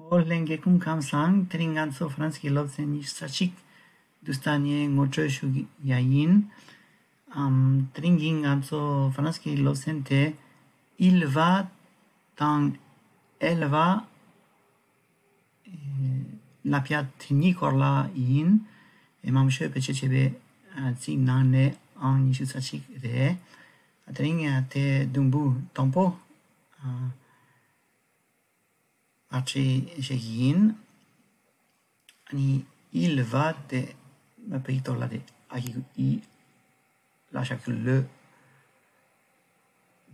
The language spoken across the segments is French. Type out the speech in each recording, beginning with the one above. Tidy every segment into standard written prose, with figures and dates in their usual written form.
Olengekum kamsang tringanso franski lobseni sachik dustanie ngochoshu yayin tringinganso franski lobsente il va dans elle va la piat nikorla yin e mamshe pechechebe nane an nishu sachik re tringa te dumbu tompo Archie Jegin ani il va de ma peito la de i lascia che le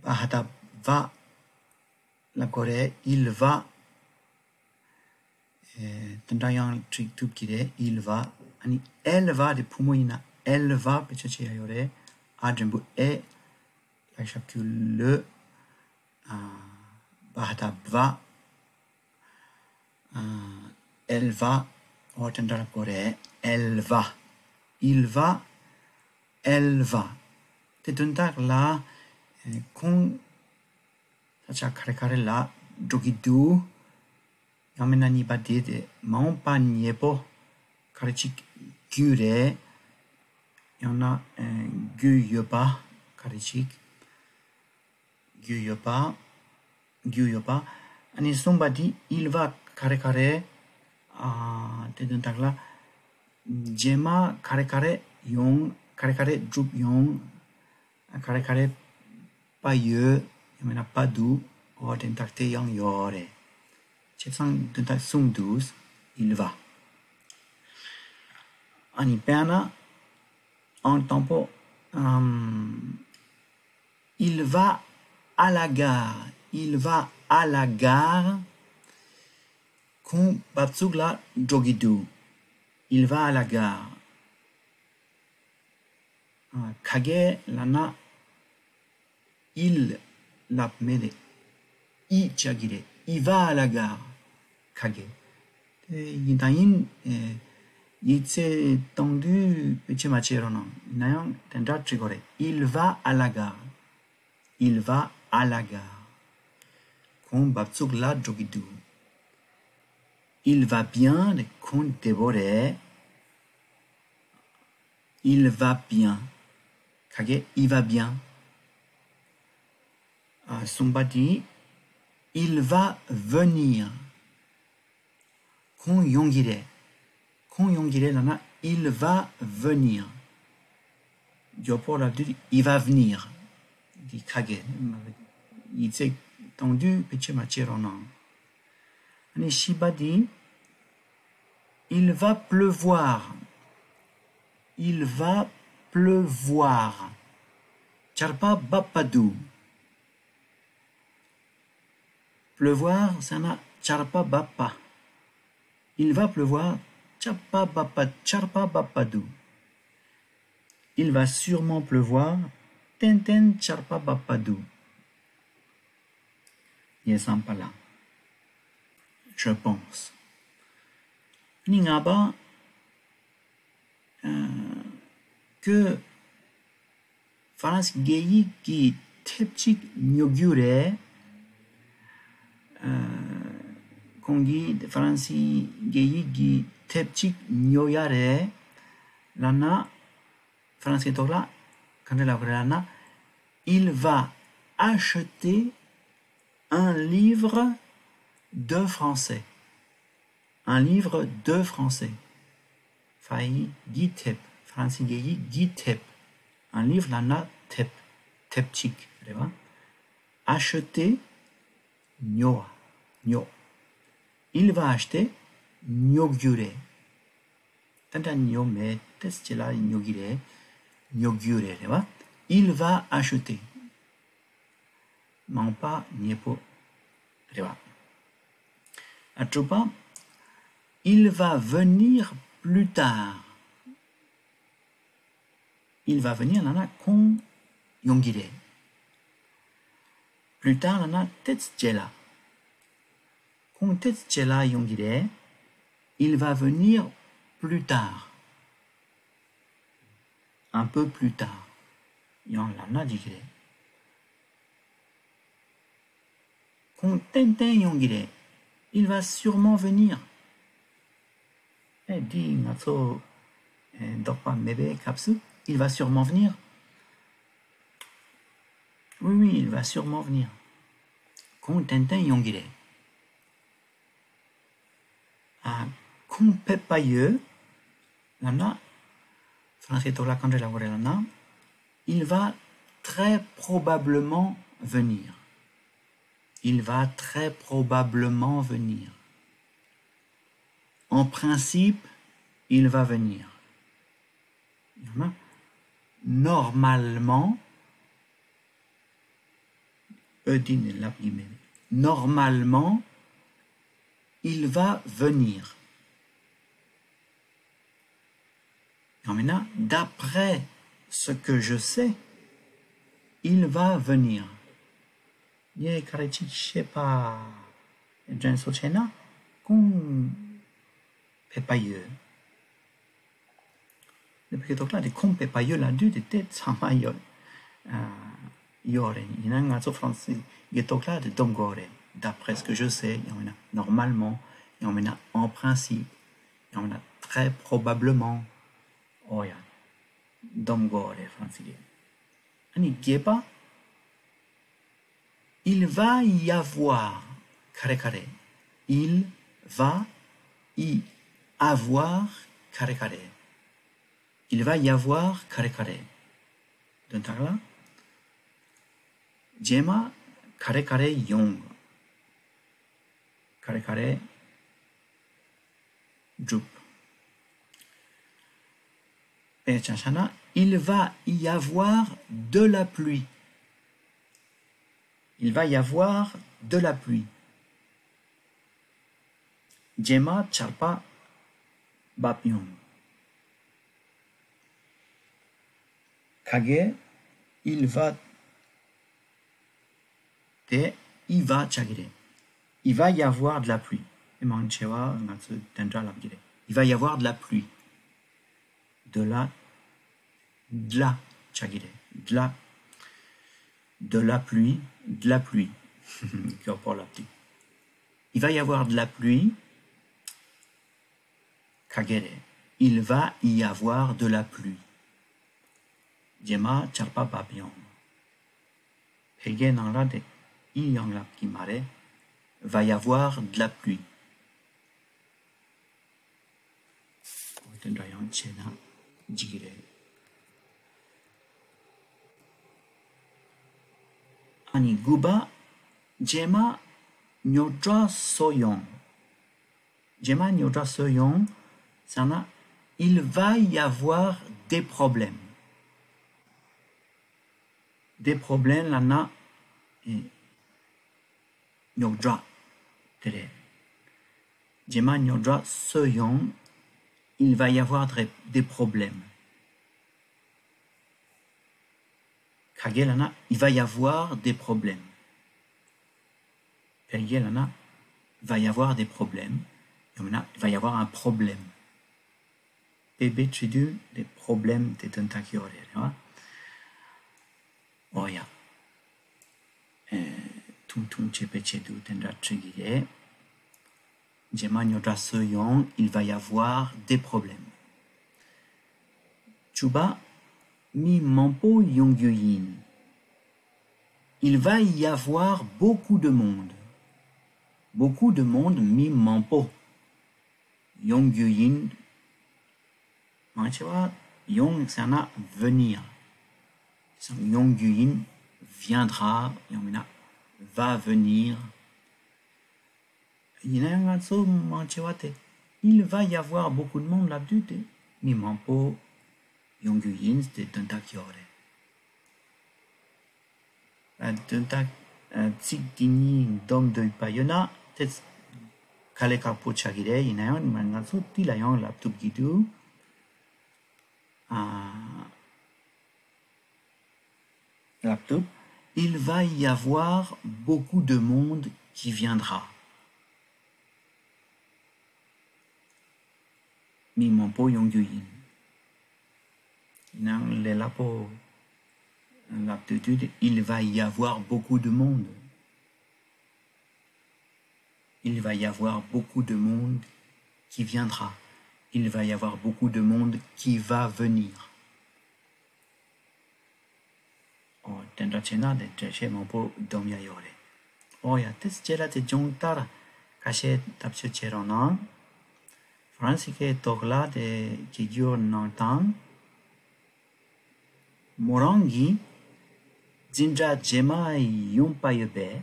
bahata va la core il va tendayang trick tup kire il va ani elle va de pumoina elle va pechche ayore ajembu e lascia che le bahata va elle va elle va il va elle va te tuntak la kung sacha kare la dogidu yamena ni badide maon pa niepo karechik gure yana guyopa karechik guyopa and somebody il va kare te tuntak la jema kare yong kare drup yong kare pa ye yamena pa du o tuntak te yang yore chepsang tuntak sung dus il va ani pena en tempo il va à la gare Kun batsugla jogidu. Il va à la gare. Kage lana il lapmede. I chagire. Il va à la gare. Kage. Yintayin yitse tendu peche macherono. Nayang tendra trigore. Il va à la gare. Il va à la gare. Kun batsugla jogidu. Il va bien de compte dévoré. Il va bien. Kage, il va bien. Somebody, il va venir. Kon yongire. Lana, il va venir. Diopo la dit, il va venir. Dit kage. Il s'est tendu, peche machironan. Shibadi, il va pleuvoir. Il va pleuvoir. Charpa bapadou. Pleuvoir, ça n'a charpa bapa. Il va pleuvoir. Charpa bapadou. Il va sûrement pleuvoir. Tenten charpa bapadou. Yesampala. Je pense. Ningaba que France Geyi qui tepchik nyogure kongi France Geyi qui tepchik nyoyare lana France Tola kandela lana il va acheter un livre de français. Un livre de français. Faï gitep. Francis Geyi gitep. Un livre lana tep. Tepchik. Acheter nyo. Il va acheter nyogure. Tanta nyo me testela nyogire. Nyogure. Il va acheter. Mampa niepo. Atropa, il va venir plus tard. Il va venir lana kon yongire. Plus tard lana tetjela. Kon tetjela yongire, il va venir plus tard. Un peu plus tard. Yang lana digire. Kon tenten yongire. Il va sûrement venir. Dit Matsu Dokpa Mebe Kapsu, il va sûrement venir. Oui, il va sûrement venir. Kon tenten yongire. Kon pepaye, lana, français tola kandre la lana, il va très probablement venir. Il va très probablement venir. En principe, il va venir. Normalement, normalement, il va venir. Maintenant, d'après ce que je sais, il va venir. Ye karechi shepa jenso chena kon pepaye. Depuis que là, des kon pepaye là du de tête sama yo yore. Il y a un gars français. Il est là de domgore. D'après ce que je sais, il y en a normalement, il y en a en principe, il y en a très probablement. Oh ya, domgore français. Ani gepa. Il va y avoir, kare kare. Il va y avoir, kare kare. Il va y avoir, kare kare. Donc là, Jema, kare kare yong. Kare kare, drup. Et chachana, il va y avoir de la pluie. Il va y avoir de la pluie. Jema charpa bapyong. Kage, il va chagire. Il va y avoir de la pluie. Il va y avoir de la pluie. De la chagire. De la pluie. Il va y avoir de la pluie. Kagere. Il va y avoir de la pluie. Jema charpa babion. Pege nangla de iyangla kimare. Va y avoir de la pluie. Tendrayan chena jigire. Ani guba jema nyodra soyon. Jema nyodra soyon, sana il va y avoir des problèmes. Des problèmes lana nyodra tere. Jema nyodra soyon, il va y avoir des problèmes. Kagelana, il va y avoir des problèmes. Kagelana, va y avoir des problèmes. Il va y avoir un problème. Bébé tridu, des problèmes de tentakiore. Oh ya. Tung chepe chedu tendra trigire. Jemagno soyon, il va y avoir des problèmes. Chuba mi mampo yongyuyin. Il va y avoir beaucoup de monde. Beaucoup de monde mi mampo. Yongyuyin. Manchewa yong c'est un venir. Yongyuyin viendra, yongina va venir. Il va y avoir beaucoup de monde là-dessus. Mi mampo yongyuyin de tentakiore. Tentak tsikini dom de payona tet kaleka pochagire inayon mangatsu tilayon laptop gitu. Laptop. Il va y avoir beaucoup de monde qui viendra. Mi mampo yongyuyin. Nang le lapo l'aptitude, il va y avoir beaucoup de monde. Il va y avoir beaucoup de monde qui viendra. Il va y avoir beaucoup de monde qui va venir. Tendra chena de treche mampo domya yore. Ya tes chera te jongtar kashe tapcho cheronan. Fransike togla de kigyor nantan. Morangi Jinja jema yumpa yube.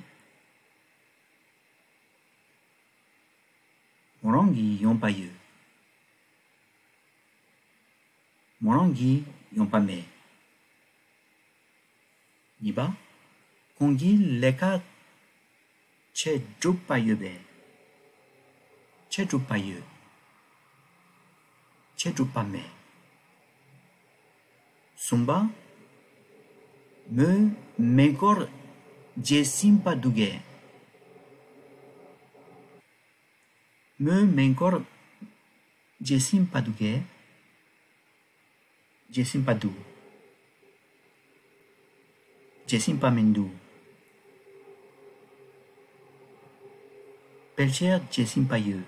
Morangi yumpa yu. Morangi yumpa me. Niba kongi leka che drupa yube. Che drupa yu. Che drupa me. Sumba me mekor jesimpa duge. Me mekor jesimpa duge. Jesimpa du. Jesimpa mendu. Pelcher jesimpa yu.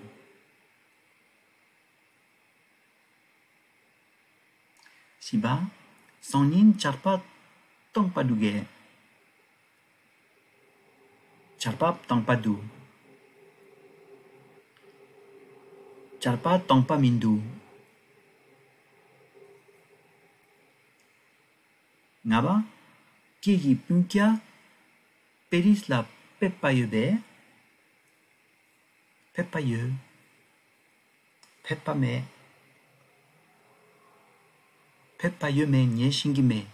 Siba sonin charpa tongpa duge. Charpa tongpa du. Charpa tongpa mindu. Ngaba kigi punkia peris la pepayebe. Pepaye. Pepame. Pepaye me nye shingime.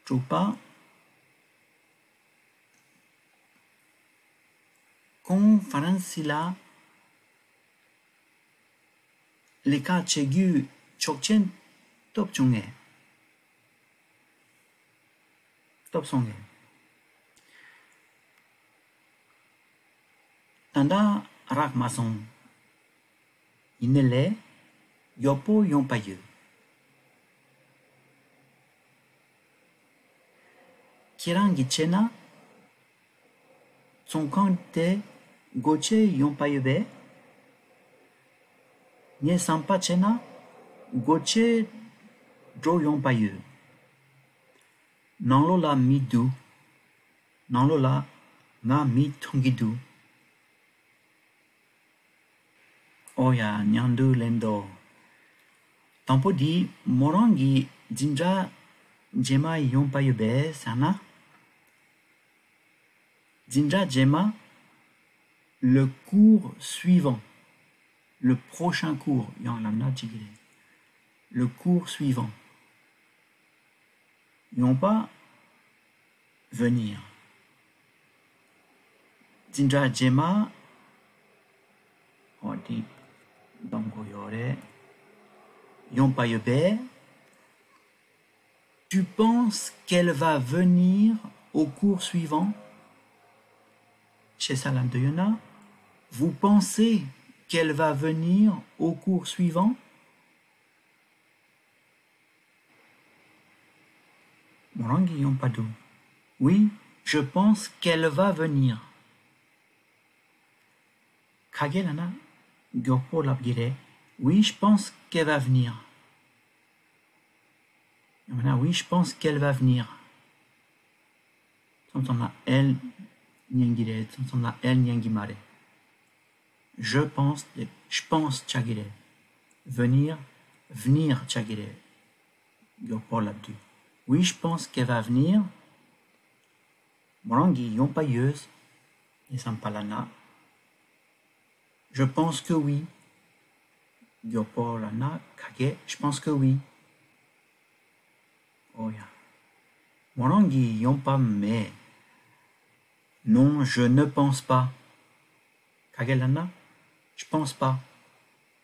Chupa con Faransila leka chegu chokchen top chunge. Top songe. Tanda rak mason. Inele yopo yompaye. Kirangi chena son kante goche yompayebe. Nye sampa chena goche dro yompaye. Nanlola midu. Nanlola nga mi tungidu. Oya nyandu lendo. Tampo di morangi jinja jema yompayebe sana. Jinja jema le cours suivant. Le prochain cours. Le cours suivant. Non pas venir. Jinja jema. On dit Dangoyore. Yompayebe. Tu penses qu'elle va venir au cours suivant? Chez Salam de Yona, vous pensez qu'elle va venir au cours suivant? Morangi Yompadu. Oui, je pense qu'elle va venir. Kagelana Gyopo Labgire. Oui, je pense qu'elle va venir. Oui, je pense qu'elle va venir. Elle Nyangire, elle Nyangimare. Je pense Chagire. Venir Chagire. Gyopo Labdu. Oui, je pense qu'elle va venir. Morangi Yompayeuse. Et Sampalana. Je pense que oui. Gyopo Lana Kage. Je pense que oui. Oh ya. Morangi Yompa me. Non, je ne pense pas. Kagelana, je pense pas.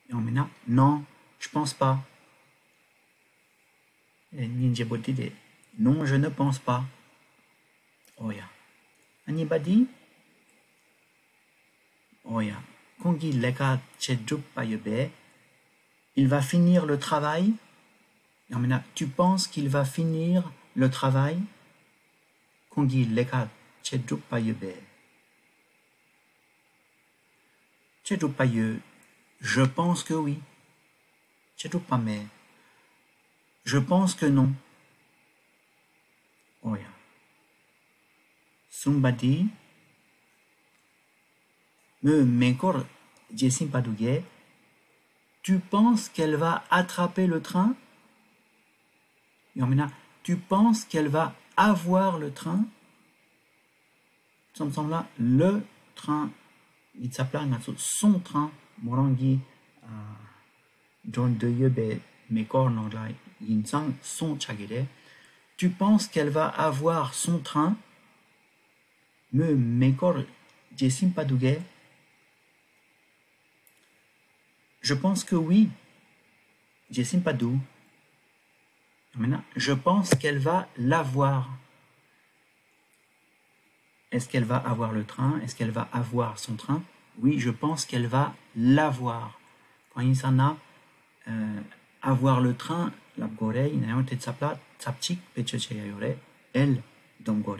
Yomina, non, je pense pas. Ninjebotide, non, je ne pense pas. Oya. Anybody? Oya. Kongi leka chedjup payebe. Il va finir le travail. Yomina, tu penses qu'il va finir le travail? Kongi leka Chedrup Payebe. Chedrup Paye. Je pense que oui. Chedrup Pame. Je pense que non. Oh yeah. Somebody. Me mekor Jessim Padouguet. Tu penses qu'elle va attraper le train? Tu penses qu'elle va avoir le train? Ça me semble là, le train, il s'appelle son train. Morangi, John de Yebe, mekor nongla, yinsang, son chagire. Tu penses qu'elle va avoir son train? Me mekor Jessim Padouguet. Je pense que oui. Jessim Padou. Maintenant, je pense qu'elle va l'avoir. Est-ce qu'elle va avoir le train? Est-ce qu'elle va avoir son train? Oui, je pense qu'elle va l'avoir. Quand il s'en a, avoir le train, la gore, il y a un tetsapla, tsapchik, pechecheyayore, elle, dongore.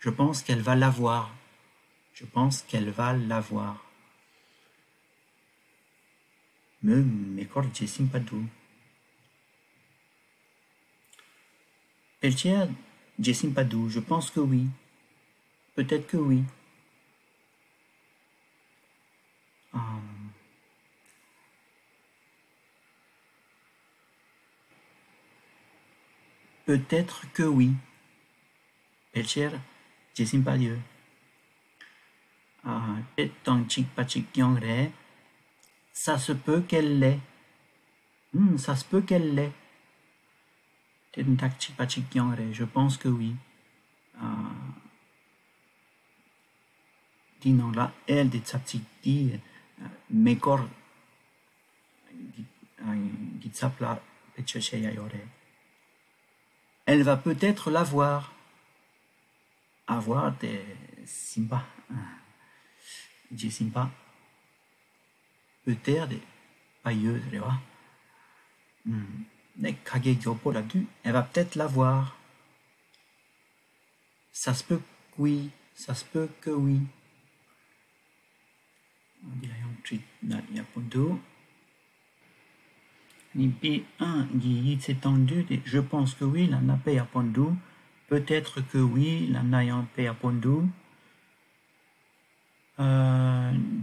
Je pense qu'elle va l'avoir. Je pense qu'elle va l'avoir. Me mekor Jessim Padou. Peltier Jessim Padou, je pense que oui. Peut-être que oui. Peut-être que oui. Peltier Jessim Padou. Ça se peut qu'elle l'ait. Ça se peut qu'elle l'ait. Je pense que oui. Disons là, elle de tsapti mekor gitsapla pechecheyayore. Elle va peut-être l'avoir. Avoir des simba. J'ai simba. Peut-être des pailleuses, tu vois. Elle va peut-être l'avoir. Ça se peut que oui. Ça se peut que oui. On dit là, P1 s'est tendu. Je pense que oui, la nappe à pondou. Peut-être que oui, la nayan pe à pondou.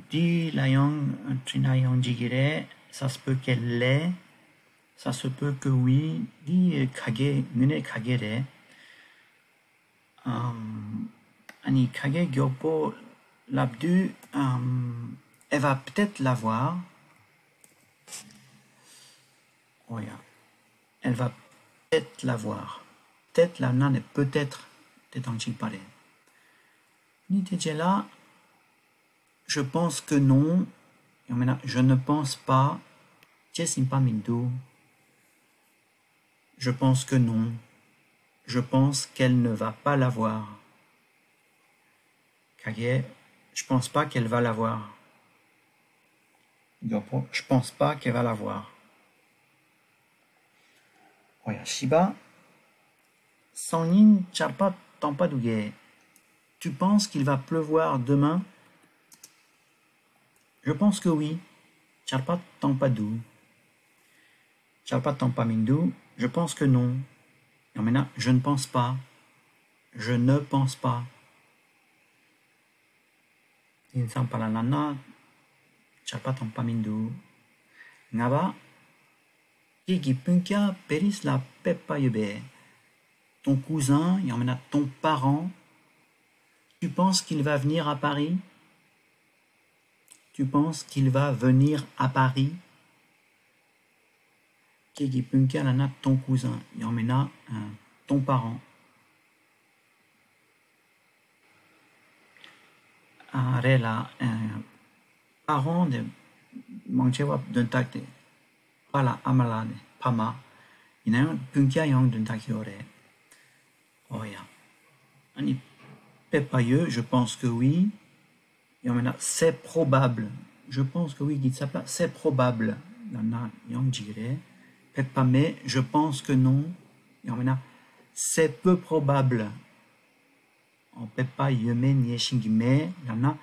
Dit la yang trinayan jigire. Ça se peut qu'elle l'ait. Ça se peut que oui. Dit kage, mune kagere. Ani kage gyopo l'abdu. Elle va peut-être l'avoir. Oh yeah. Elle va peut-être l'avoir. Peut-être la nan est peut-être en parler. Ni là. Je pense que non. Je ne pense pas. Je pense que non. Je pense qu'elle ne va pas l'avoir. Kage, je pense pas qu'elle va l'avoir. Je pense pas qu'elle va l'avoir. Oya, Shiba. Sanin charpa tampaduge. Tu penses qu'il va pleuvoir demain? Je pense que oui. Charpa tampadou. Charpa tampamindou. Je pense que non. Et maintenant, je ne pense pas. Je ne pense pas. Insan palanana. Charpa tampamindou. Ngaba. Kiki punkia peris la pepa yebe. Ton cousin, et maintenant ton parent. Tu penses qu'il va venir à Paris? Tu penses qu'il va venir à Paris? Kiki punkia lana ton cousin, et maintenant ton parent. Arela, parent de manchewap d'un takte. Pala amalade, pama. Il y a un punkia yang d'un takiore. Oh ya. Ani pepayeux, je pense que oui. Et maintenant, c'est probable. Je pense que oui, dit ça là, c'est probable. Nana yang jire. Pepame, je pense que non. Et maintenant, c'est peu probable. Pepa Yeme Nieshingime Lana.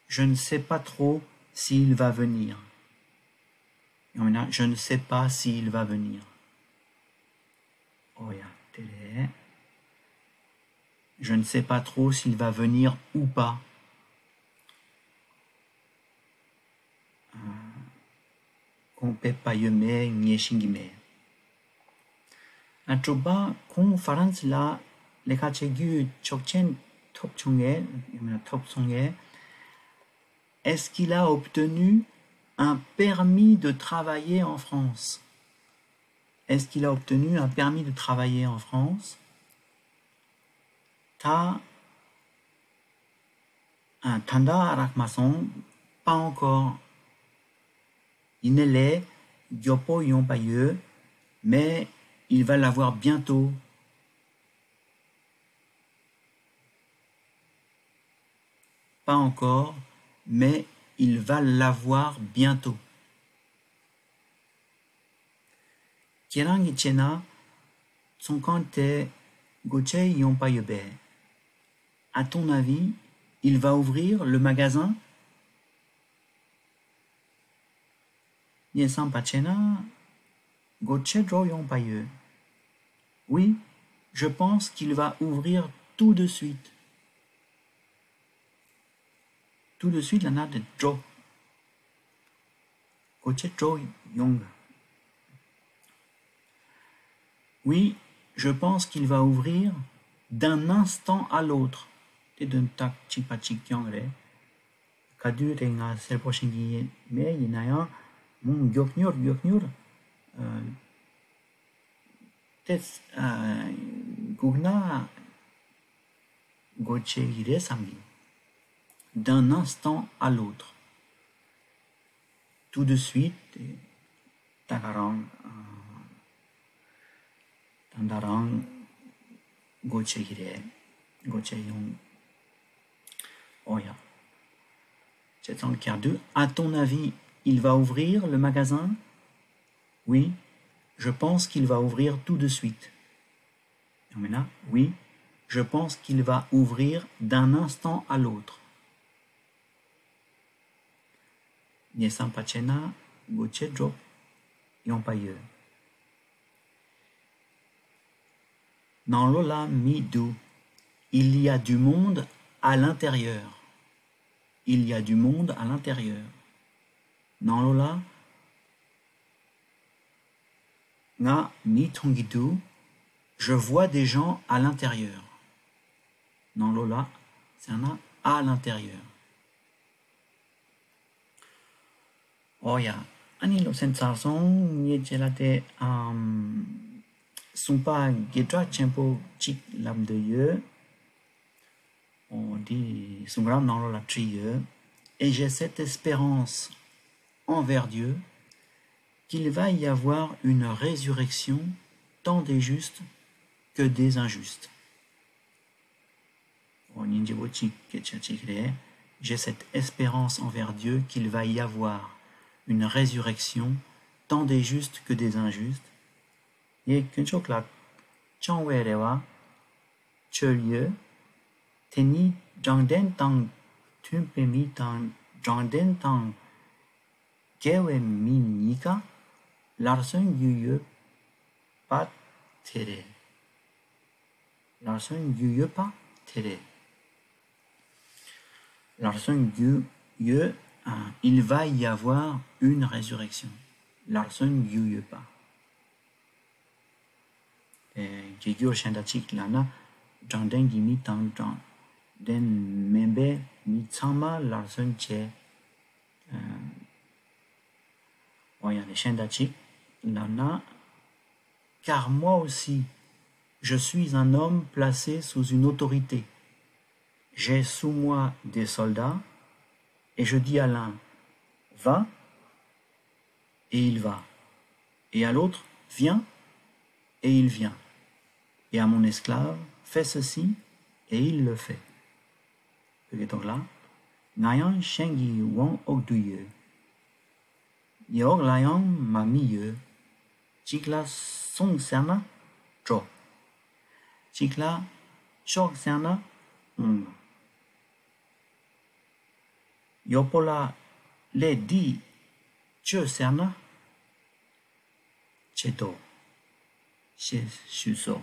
Je ne sais pas trop s'il va venir. Je ne sais pas s'il va venir. Oya, tele. Je ne sais pas trop s'il va venir ou pas. Pepa Yeme Nieshingime. La troba kung France la les kachegu chokchen top chongé, top songé. Est-ce qu'il a obtenu un permis de travailler en France? Est-ce qu'il a obtenu un permis de travailler en France? Ta un tanda arakmason, pas encore. Il ne l'est, yopo yon paye, mais il va l'avoir bientôt. Pas encore, mais il va l'avoir bientôt. Kirang Chena, son kante goche yon payebe. À ton avis, il va ouvrir le magasin? Niesan Pachena, goche dro yon paye. Oui, je pense qu'il va ouvrir tout de suite. Tout de suite, la note de dro. Goche dro yong. Oui, je pense qu'il va ouvrir d'un instant à l'autre. Te d'un tak chipachik yongre. Kadu renga serposhingi me yinaya mon gyoknur. Tes gugna goche ire sambi. D'un instant à l'autre. Tout de suite, takarang. Tandarang goche hire, goche yong. Oya. C'est dans le cas 2. À ton avis, il va ouvrir le magasin? Oui, je pense qu'il va ouvrir tout de suite. Maintenant, oui, je pense qu'il va ouvrir d'un instant à l'autre. Niesan pachena goche drop yon paye. Dans l'ola midou, il y a du monde à l'intérieur. Il y a du monde à l'intérieur. Dans l'ola, nga mi tongidu, je vois des gens à l'intérieur. Dans l'ola, c'est un à l'intérieur. Oh ya, anilo sensation, yéchelate sont pas gedra chempo chik lam de yeux. On dit son grand dans la trieux. Et j'ai cette espérance envers Dieu qu'il va y avoir une résurrection tant des justes que des injustes. J'ai cette espérance envers Dieu qu'il va y avoir une résurrection tant des justes que des injustes. Et qu'un chocolat, chanwerewa, chelieu, teni, jangden tang, tumpemi tang, jangden tang, gewe mi nika, larson yuye, pas tere. Larson yuye pas tere. Larson yuye, il va y avoir une résurrection. Larson yuye pas. Gigyo shendachik lana jangden gimi tang jang den membe mi tsama larson che voyons les shendachik lana car moi aussi je suis un homme placé sous une autorité. J'ai sous moi des soldats et je dis à l'un va et il va et à l'autre viens et il vient. Et à mon esclave, fais ceci, et il le fait. Et donc là, Nayan Shengi Wong Ogduye. Yog Layan Mamiye. Chikla Song Serna, Cho. Chikla Chok Serna, Yopola le di je serna cheto she shuso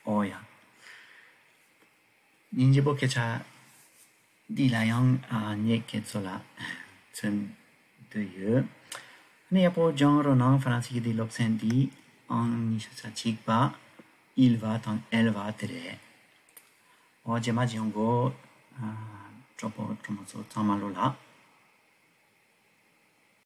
oya ninjibo kecha di la yang nye ketsola chen de ye ne yapo genre non français di l'obsendi en sa chikpa il va tant elle va tre o jema jongo tropo tromoso tamalola